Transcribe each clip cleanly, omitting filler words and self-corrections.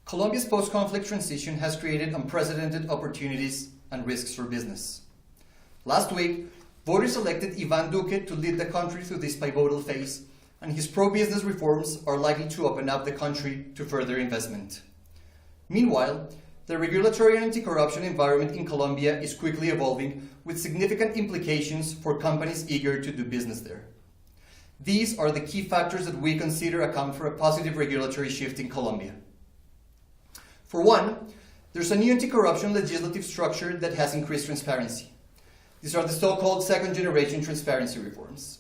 Colombia's post-conflict transition has created unprecedented opportunities and risks for business. Last week, voters elected Iván Duque to lead the country through this pivotal phase, and his pro-business reforms are likely to open up the country to further investment. Meanwhile, the regulatory and anti-corruption environment in Colombia is quickly evolving, with significant implications for companies eager to do business there. These are the key factors that we consider account for a positive regulatory shift in Colombia. For one, there's a new anti-corruption legislative structure that has increased transparency. These are the so-called second-generation transparency reforms.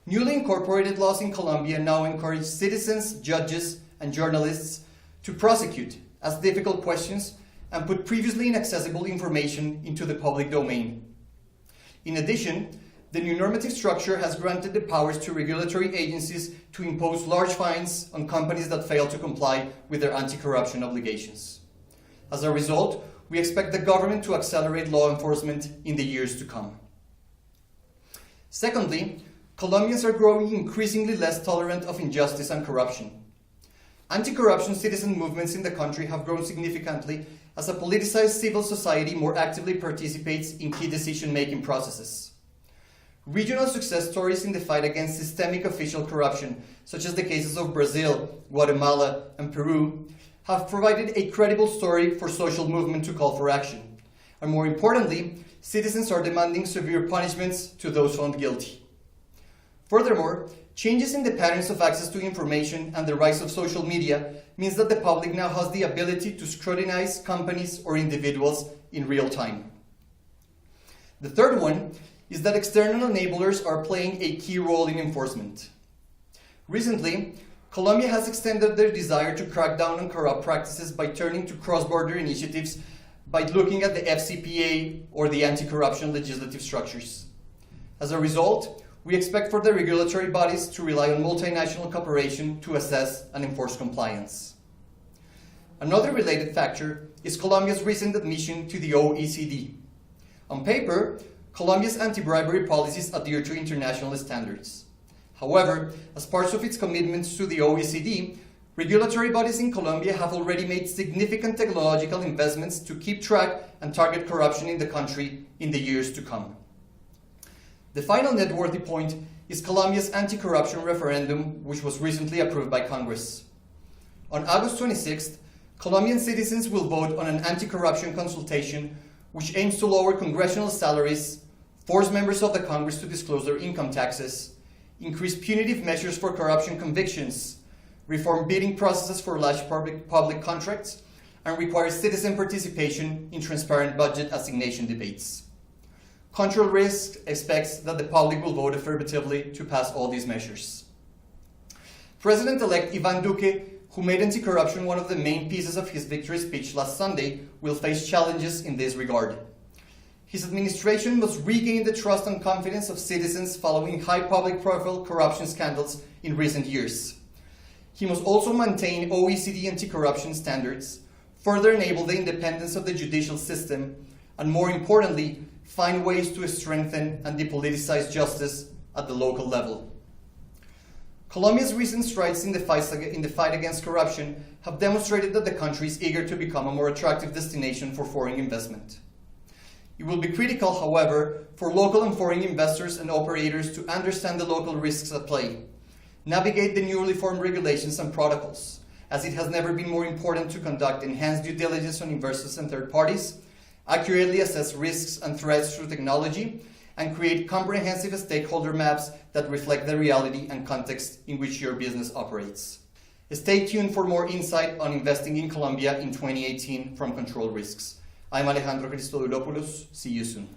Newly incorporated laws in Colombia now encourage citizens, judges, and journalists to prosecute, ask difficult questions, and put previously inaccessible information into the public domain. In addition, the new normative structure has granted the powers to regulatory agencies to impose large fines on companies that fail to comply with their anti-corruption obligations. As a result, we expect the government to accelerate law enforcement in the years to come. Secondly, Colombians are growing increasingly less tolerant of injustice and corruption. Anti-corruption citizen movements in the country have grown significantly as a politicized civil society more actively participates in key decision-making processes. Regional success stories in the fight against systemic official corruption, such as the cases of Brazil, Guatemala, and Peru, have provided a credible story for social movement to call for action. And more importantly, citizens are demanding severe punishments to those found guilty. Furthermore, changes in the patterns of access to information and the rise of social media means that the public now has the ability to scrutinize companies or individuals in real time. The third one is that external enablers are playing a key role in enforcement. Recently, Colombia has extended their desire to crack down on corrupt practices by turning to cross-border initiatives by looking at the FCPA or the anti-corruption legislative structures. As a result, we expect for the regulatory bodies to rely on multinational cooperation to assess and enforce compliance. Another related factor is Colombia's recent admission to the OECD. On paper, Colombia's anti-bribery policies adhere to international standards. However, as part of its commitments to the OECD, regulatory bodies in Colombia have already made significant technological investments to keep track and target corruption in the country in the years to come. The final noteworthy point is Colombia's anti-corruption referendum, which was recently approved by Congress. On August 26th, Colombian citizens will vote on an anti-corruption consultation which aims to lower congressional salaries, force members of the Congress to disclose their income taxes, increase punitive measures for corruption convictions, reform bidding processes for large public contracts, and require citizen participation in transparent budget assignation debates. Control Risk expects that the public will vote affirmatively to pass all these measures. President-elect Iván Duque, who made anti-corruption one of the main pieces of his victory speech last Sunday, will face challenges in this regard. His administration must regain the trust and confidence of citizens following high public-profile corruption scandals in recent years. He must also maintain OECD anti-corruption standards, further enable the independence of the judicial system, and more importantly, find ways to strengthen and depoliticize justice at the local level. Colombia's recent strides in the fight against corruption have demonstrated that the country is eager to become a more attractive destination for foreign investment. It will be critical, however, for local and foreign investors and operators to understand the local risks at play, navigate the newly formed regulations and protocols, as it has never been more important to conduct enhanced due diligence on investors and third parties, accurately assess risks and threats through technology, and create comprehensive stakeholder maps that reflect the reality and context in which your business operates. Stay tuned for more insight on investing in Colombia in 2018 from Control Risks. I'm Alejandro Christodoulopoulos. See you soon.